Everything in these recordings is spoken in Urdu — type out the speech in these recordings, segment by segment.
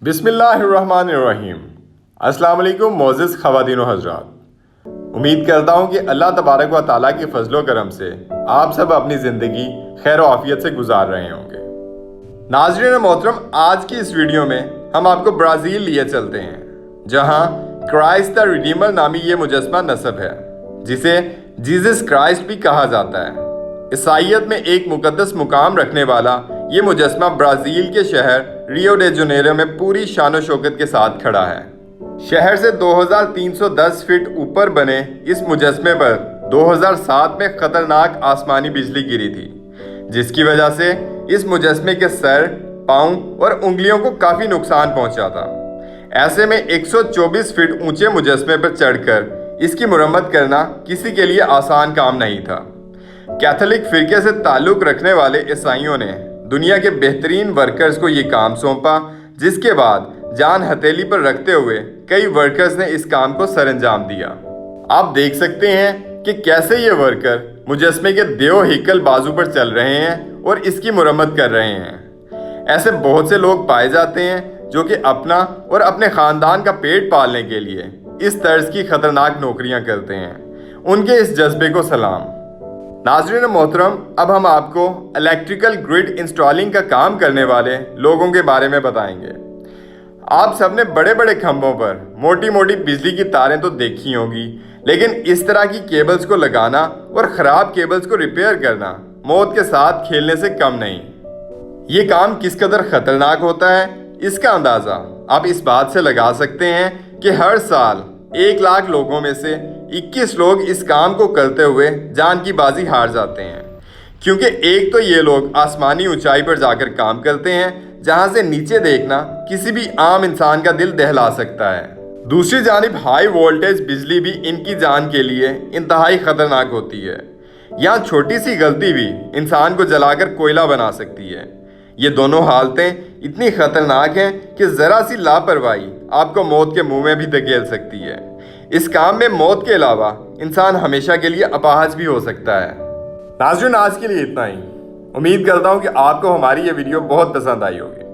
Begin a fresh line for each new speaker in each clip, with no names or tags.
بسم اللہ الرحمن الرحیم۔ السلام علیکم معزز خواتین و حضرات، امید کرتا ہوں کہ اللہ تبارک و تعالیٰ کے فضل و کرم سے آپ سب اپنی زندگی خیر و عافیت سے گزار رہے ہوں گے۔ ناظرین محترم، آج کی اس ویڈیو میں ہم آپ کو برازیل لیے چلتے ہیں، جہاں کرائسٹ دا ریڈیمر نامی یہ مجسمہ نصب ہے، جسے جیزس کرائسٹ بھی کہا جاتا ہے۔ عیسائیت میں ایک مقدس مقام رکھنے والا یہ مجسمہ برازیل کے شہر ریو ڈے جنیرو میں پوری شان و شوکت کے ساتھ کھڑا ہے۔ شہر سے 2310 فٹ اوپر بنے اس مجسمے پر 2007 میں خطرناک آسمانی بجلی گری تھی، جس کی وجہ سے اس مجسمے کے سر، پاؤں اور انگلیوں کو کافی نقصان پہنچا تھا۔ ایسے میں 124 فٹ اونچے مجسمے پر چڑھ کر اس کی مرمت کرنا کسی کے لیے آسان کام نہیں تھا۔ کیتھولک فرقے سے تعلق رکھنے والے عیسائیوں نے دنیا کے بہترین ورکرز کو یہ کام سونپا، جس کے بعد جان ہتھیلی پر رکھتے ہوئے کئی ورکرز نے اس کام کو سر انجام دیا۔ آپ دیکھ سکتے ہیں کہ کیسے یہ ورکر مجسمے کے دیو ہیکل بازو پر چل رہے ہیں اور اس کی مرمت کر رہے ہیں۔ ایسے بہت سے لوگ پائے جاتے ہیں جو کہ اپنا اور اپنے خاندان کا پیٹ پالنے کے لیے اس طرز کی خطرناک نوکریاں کرتے ہیں۔ ان کے اس جذبے کو سلام۔ ناظرین محترم، اب ہم آپ کو الیکٹریکل گرڈ انسٹالنگ کا کام کرنے والے لوگوں کے بارے میں بتائیں گے۔ آپ سب نے بڑے بڑے کھمبوں پر موٹی موٹی بجلی کی تاریں تو دیکھی ہوں گی، لیکن اس طرح کی کیبلز کو لگانا اور خراب کیبلز کو ریپیئر کرنا موت کے ساتھ کھیلنے سے کم نہیں۔ یہ کام کس قدر خطرناک ہوتا ہے، اس کا اندازہ آپ اس بات سے لگا سکتے ہیں کہ ہر سال 1 لاکھ لوگوں میں سے 21 لوگ اس کام کو کرتے ہوئے جان کی بازی ہار جاتے ہیں، کیونکہ ایک تو یہ لوگ آسمانی اونچائی پر جا کر کام کرتے ہیں جہاں سے نیچے دیکھنا کسی بھی عام انسان کا دل دہلا سکتا ہے، دوسری جانب ہائی وولٹیج بجلی بھی ان کی جان کے لیے انتہائی خطرناک ہوتی ہے۔ یہاں چھوٹی سی غلطی بھی انسان کو جلا کر کوئلہ بنا سکتی ہے۔ یہ دونوں حالتیں اتنی خطرناک ہیں کہ ذرا سی لاپرواہی آپ کو موت کے منہ میں بھی دھکیل سکتی ہے۔ اس کام میں موت کے علاوہ انسان ہمیشہ کے لیے اپاہج بھی ہو سکتا ہے۔ ناظرین، آج کے لیے اتنا ہی۔ امید کرتا ہوں کہ آپ کو ہماری یہ ویڈیو بہت پسند آئی ہوگی۔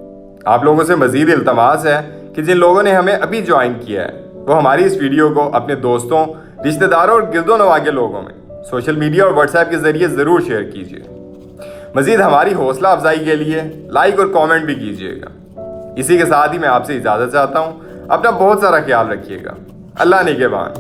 آپ لوگوں سے مزید التماس ہے کہ جن لوگوں نے ہمیں ابھی جوائن کیا ہے وہ ہماری اس ویڈیو کو اپنے دوستوں، رشتہ داروں اور گرد و نواح کے لوگوں میں سوشل میڈیا اور واٹس ایپ کے ذریعے ضرور شیئر کیجیے۔ مزید ہماری حوصلہ افزائی کے لیے لائک اور کامنٹ بھی کیجیے گا۔ اسی کے ساتھ ہی میں آپ سے اجازت چاہتا ہوں۔ اپنا بہت سارا خیال رکھیے گا۔ اللہ نگہبان۔